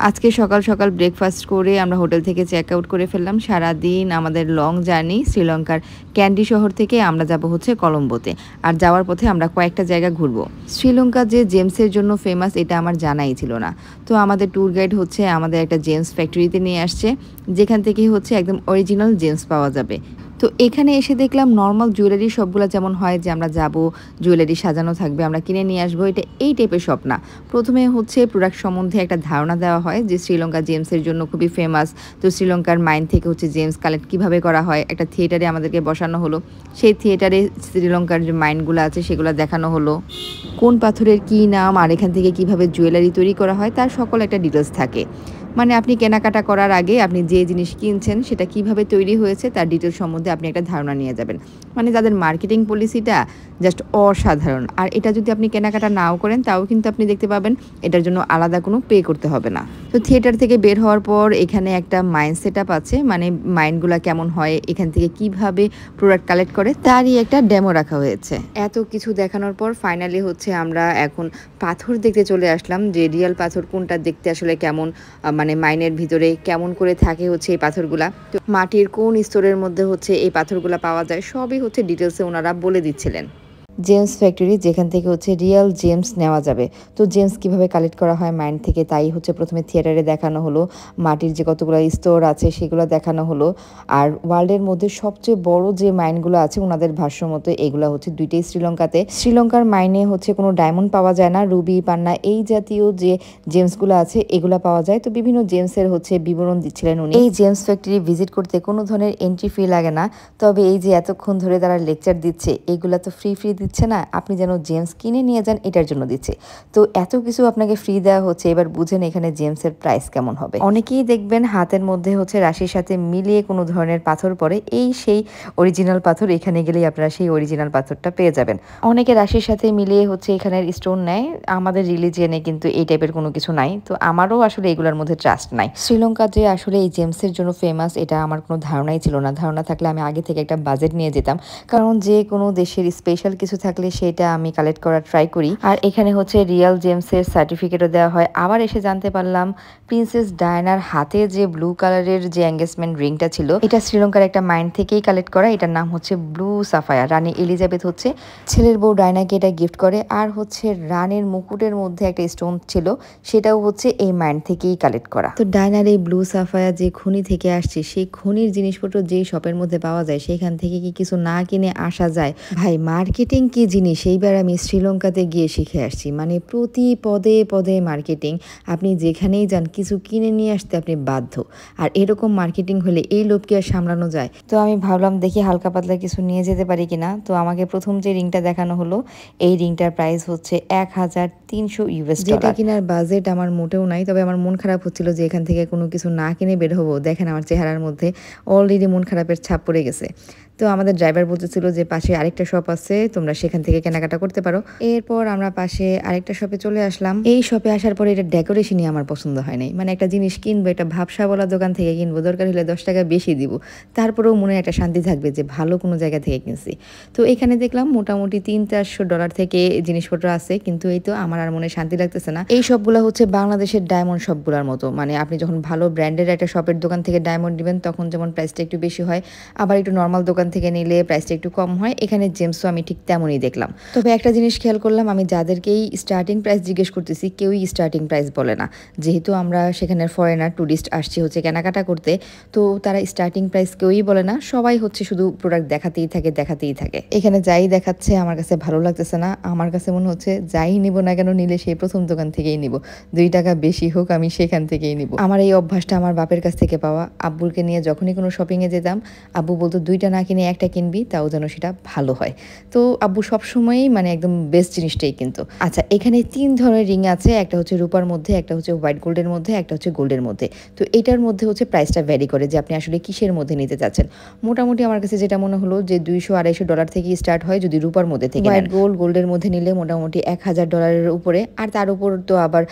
আজকে সকাল সকাল ব্রেকফাস্ট করে আমরা হোটেল থেকে চেক আউট করে ফেললাম। সারাদিন আমাদের লং জার্নি শ্রীলঙ্কার ক্যান্ডি শহর থেকে আমরা যাব হচ্ছে কলম্বোতে। আর যাওয়ার পথে আমরা কয়েকটা জায়গা ঘুরবো। শ্রীলঙ্কা যে জেমসের জন্য ফেমাস এটা আমার জানাই ছিল না। তো আমাদের ট্যুর গাইড হচ্ছে আমাদের একটা জেমস ফ্যাক্টরিতে নিয়ে আসছে, যেখান থেকে হচ্ছে একদম অরিজিনাল জেমস পাওয়া যাবে। তো এখানে এসে দেখলাম নর্মাল জুয়েলারি শপগুলো যেমন হয় যে আমরা যাব, জুয়েলারি সাজানো থাকবে, আমরা কিনে নিয়ে আসবো, এটা এই টাইপের শপ না। প্রথমে হচ্ছে প্রোডাক্ট সম্বন্ধে একটা ধারণা দেওয়া হয় যে শ্রীলঙ্কা জেমসের জন্য খুবই ফেমাস। তো শ্রীলঙ্কার মাইন থেকে হচ্ছে জেমস কালেক্ট কীভাবে করা হয় একটা থিয়েটারে আমাদেরকে বসানো হলো। সেই থিয়েটারে শ্রীলঙ্কার যে মাইনগুলো আছে সেগুলো দেখানো হলো, কোন পাথরের কী নাম আর এখান থেকে কিভাবে জুয়েলারি তৈরি করা হয় তার সকল একটা ডিটেলস থাকে। মানে আপনি কেনাকাটা করার আগে আপনি যে জিনিস কিনছেন সেটা কিভাবে তৈরি হয়েছে তার ডিটেলস সম্বন্ধে আপনি একটা ধারণা নিয়ে যাবেন। মানে তাদের মার্কেটিং পলিসিটা জাস্ট অসাধারণ। আর এটা যদি আপনি কেনাকাটা নাও করেন তাও কিন্তু আপনি দেখতে পাবেন এটার জন্য আলাদা কোনো পে করতে হবে না। তো থিয়েটার থেকে বের হওয়ার পর এখানে একটা মাইন্ড সেট আপ আছে, মানে মাইন্ডগুলো কেমন হয়, এখান থেকে কিভাবে প্রোডাক্ট কালেক্ট করে তারই একটা ডেমো রাখা হয়েছে। এত কিছু দেখানোর পর ফাইনালি হচ্ছে আমরা এখন পাথর দেখতে চলে আসলাম, যে রিয়েল পাথর কোনটা দেখতে আসলে কেমন, মানে মাইনের ভিতরে কেমন করে থাকে হচ্ছে এই পাথরগুলা, তো মাটির কোন স্তরের মধ্যে হচ্ছে এই পাথরগুলা পাওয়া যায় সবই হচ্ছে ডিটেলসে ওনারা বলে দিচ্ছিলেন। জেমস ফ্যাক্টরি যেখান থেকে হচ্ছে রিয়েল জেমস নেওয়া যাবে। তো জেমস কিভাবে কালেক্ট করা হয় মাইন্ড থেকে তাই হচ্ছে প্রথমে থিয়েটারে দেখানো হলো, মাটির যে কতগুলো স্তর আছে সেগুলো দেখানো হলো। আর ওয়ার্ল্ডের মধ্যে সবচেয়ে বড় যে মাইনগুলো আছে ওনাদের ভাষ্য মতো এগুলো হচ্ছে দুইটাই শ্রীলঙ্কাতে। শ্রীলঙ্কার মাইনে হচ্ছে কোনো ডায়মন্ড পাওয়া যায় না, রুবি, পান্না এই জাতীয় যে জেমসগুলো আছে এগুলো পাওয়া যায়। তো বিভিন্ন জেমসের হচ্ছে বিবরণ দিচ্ছিলেন উনি। এই জেমস ফ্যাক্টরি ভিজিট করতে কোনো ধরনের এন্ট্রি ফি লাগে না, তবে এই যে এতক্ষণ ধরে তারা লেকচার দিচ্ছে এগুলো তো ফ্রি দিচ্ছে না, আপনি যেন জেমস কিনে নিয়ে যান এটার জন্য দিচ্ছে। তো এত কিছু আপনাকে ফ্রি দেওয়া হচ্ছে, এবার বুঝেন এখানে জেমসের প্রাইস কেমন হবে। অনেকেই দেখবেন হাতের মধ্যে হচ্ছে রাশির সাথে মিলিয়ে কোনো ধরনের পাথর পরে, এই সেই অরিজিনাল পাথর, এখানে গেলেই আপনারা সেই অরিজিনাল পাথরটা পেয়ে যাবেন। অনেকে রাশির সাথে মিলিয়ে হচ্ছে এখানের স্টোন নেয়, আমাদের রিলিজিয়নে কিন্তু এই টাইপের কোনো কিছু নাই। তো আমারও আসলে এগুলোর মধ্যে ট্রাস্ট নাই। শ্রীলঙ্কা যে আসলে এই জেমসের জন্য ফেমাস এটা আমার কোনো ধারণাই ছিল না। ধারণা থাকলে আমি আগে থেকে একটা বাজেট নিয়ে যেতাম, কারণ যে কোনো দেশের স্পেশাল কিছু থাকলে সেটা আমি কালেক্ট করার ট্রাই করি। আর এখানে হচ্ছে রিয়েল জেমসের সার্টিফিকেটও দেওয়া হয়। আবার এসে জানতে পারলাম প্রিন্সেস ডায়ানার হাতে যে ব্লু কালারের যে এঙ্গেজমেন্ট রিংটা ছিল এটা শ্রীলঙ্কার একটা মাইন্ড থেকেই কালেক্ট করা, এটার নাম হচ্ছে ব্লু সাফায়ার। রানী এলিজাবেথ হচ্ছে ছেলের বউ ডায়নাকে এটা গিফট করে। আর হচ্ছে রানীর মুকুটের মধ্যে একটা স্টোন ছিল, সেটাও হচ্ছে এই মাইন্ড থেকেই কালেক্ট করা। তো ডায়নার এই ব্লু সাফায়ার যে খনি থেকে আসছে সেই খনির জিনিসপত্র যেই শপের মধ্যে পাওয়া যায় সেখান থেকে কি কিছু না কিনে আসা যায়? ভাই মার্কেটিং কি জিনিস এইবার আমি শ্রীলঙ্কাতে গিয়ে শিখে আসছি। মানে প্রতি পদে পদে মার্কেটিং, আপনি যেখানেই যান কিছু কিনে নিয়ে আসতে আপনি বাধ্য। আর এরকম মার্কেটিং হলে এই লোভ কি আর সামলানো যায়? তো আমি ভাবলাম দেখি হালকা পাতলা কিছু নিয়ে যেতে পারি কিনা। তো আমাকে প্রথম যে রিংটা দেখানো হলো এই রিংটার প্রাইস হচ্ছে $1300, যেটা কিনার বাজেট আমার মোটেও নাই। তবে আমার মন খারাপ হচ্ছিল যে এখান থেকে কোনো কিছু না কিনে বের হবো। দেখেন আমার চেহারার মধ্যে অলরেডি মন খারাপের ছাপ পড়ে গেছে। তো আমাদের ড্রাইভার বলতেছিল যে পাশে আরেকটা শপ আছে, তোমরা সেখান থেকে কেনাকাটা করতে পারো। এরপর আমরা পাশে আরেকটা শপে চলে আসলাম। এই শপে আসার পরে এটা ডেকোরেশনই আমার পছন্দ হয় নাই। মানে একটা জিনিস কিনবো, এটা ভাবসাওয়ালা দোকান থেকে কিনবো, দরকার হলে 10 টাকা বেশি দিব, তারপরেও মনে একটা শান্তি থাকবে যে ভালো কোনো জায়গা থেকে কিনছি। তো এখানে দেখলাম মোটামুটি $300-400 থেকে জিনিসপত্র আছে, কিন্তু এই তো আমার আর মনে শান্তি লাগতেছে না। এই সবগুলো হচ্ছে বাংলাদেশের ডায়মন্ড শপগুলোর মতো। মানে আপনি যখন ভালো ব্র্যান্ডের একটা শপের দোকান থেকে ডায়মন্ড নেবেন তখন যেমন প্রাইসটা একটু বেশি হয়, আবার একটু নর্মাল দোকান থেকে নিলে প্রাইসটা একটু কম হয়। এখানে জেমসও আমি ঠিক তেমনই দেখলাম। তবে একটা জিনিস খেয়াল করলাম, আমি যাদেরকেই স্টার্টিং প্রাইস জিজ্ঞেস করতেছি কেউই স্টার্টিং প্রাইস বলে না। যেহেতু আমরা সেখানের ফরেনার ট্যুরিস্ট আসছি হচ্ছে কেনাকাটা করতে, তো তারা স্টার্টিং প্রাইস কেউই বলে না। সবাই হচ্ছে শুধু প্রোডাক্ট দেখাতেই থাকে। এখানে যাই দেখাচ্ছে আমার কাছে ভালো লাগতেছে না। আমার কাছে মনে হচ্ছে যাই নিব না কেন নিলে সেই প্রথম দোকান থেকেই নিব, 2 টাকা বেশি হোক আমি সেখান থেকেই নিব। আমার এই অভ্যাসটা আমার বাপের কাছ থেকে পাওয়া। আব্বুকে নিয়ে যখনই কোনো শপিংয়ে যেতাম আব্বু বলতো 2টা না কিনে একটা কিনবি, তাও যেন সেটা ভালো হয়। তো আব্বু সবসময়ই মানে একদম বেস্ট জিনিসটাই কিন্তু। আচ্ছা এখানে 3 ধরনের রিং আছে, একটা হচ্ছে রূপার মধ্যে, একটা হচ্ছে হোয়াইট গোল্ডের মধ্যে, একটা হচ্ছে গোল্ডের মধ্যে। তো এটার মধ্যে হচ্ছে প্রাইসটা ভ্যারি করে যে আপনি আসলে কিসের মধ্যে নিতে চাচ্ছেন। মোটামুটি আমার কাছে যেটা মনে হলো যে $200-250 থেকে স্টার্ট হয় যদি রূপার মধ্যে থেকে। হোয়াইট গোল্ডের মধ্যে নিলে মোটামুটি $1000 উপরে। আর তার উপর তো আবার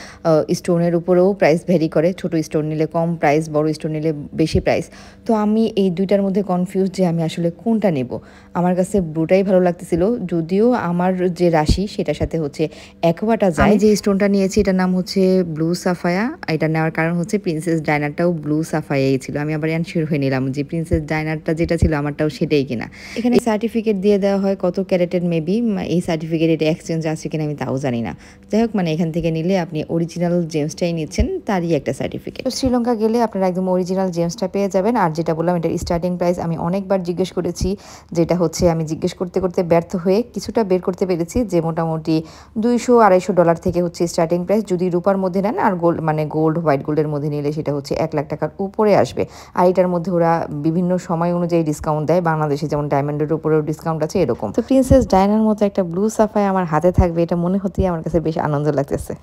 স্টোনের উপরেও প্রাইস ভ্যারি করে, ছোট স্টোন নিলে কম প্রাইস, বড় স্টোন নিলে বেশি প্রাইস। তো আমি এই দুইটার মধ্যে কনফিউজ যে আমি আসলে আসলে কোনটা নেব। আমার কাছে ব্লুটাই ভালো লাগতেছিল, যদিও আমার যে রাশি সেটার সাথে হচ্ছে অ্যাকোয়াটা যায়। আমি যে স্টোনটা নিয়েছি এটার নাম হচ্ছে ব্লু সাফায়া। এটা নেওয়ার কারণ হচ্ছে প্রিন্সেস ডায়নারটাও ব্লু সাফায়াই ছিল। আমি আবার আনশিওর হয়ে নিলাম যে প্রিন্সেস ডায়নারটা যেটা ছিল আমারটাও সেটাই কিনা। এখানে সার্টিফিকেট দিয়ে দেওয়া হয় কত ক্যারেটের মেবি, এই সার্টিফিকেট এটা এক্সচেঞ্জ আছে কিনা আমি তাও জানি না। যাই হোক, মানে এখান থেকে নিলে আপনি অরিজিনাল জেমসটাই নিচ্ছেন, তারই একটা সার্টিফিকেট। তো শ্রীলঙ্কা গেলে আপনারা একদম অরিজিনাল জেমসটা পেয়ে যাবেন। আর যেটা বললাম এটার স্টার্টিং প্রাইস আমি অনেকবার জিজ্ঞেস করেছি, যেটা হচ্ছে আমি জিজ্ঞেস করতে করতে ব্যর্থ হয়ে কিছুটা বের করতে পেরেছি যে মোটামুটি $200-250 থেকে হচ্ছে স্টার্টিং প্রাইস। যদি রূপার মধ্যে নেন আর গোল্ড মানে গোল্ড হোয়াইট গোল্ডের মধ্যে নিলে সেটা হচ্ছে 1 লাখ টাকার উপরে আসবে। আর এটার মধ্যে ওরা বিভিন্ন সময় অনুযায়ী ডিসকাউন্ট দেয়, বাংলাদেশে যেমন ডায়মন্ডের উপরেও ডিসকাউন্ট আছে এরকম। তো প্রিন্সেস ডায়নার মতো একটা ব্লু সাফাই আমার হাতে থাকবে এটা মনে হতেই আমার কাছে বেশ আনন্দ লাগতেছে।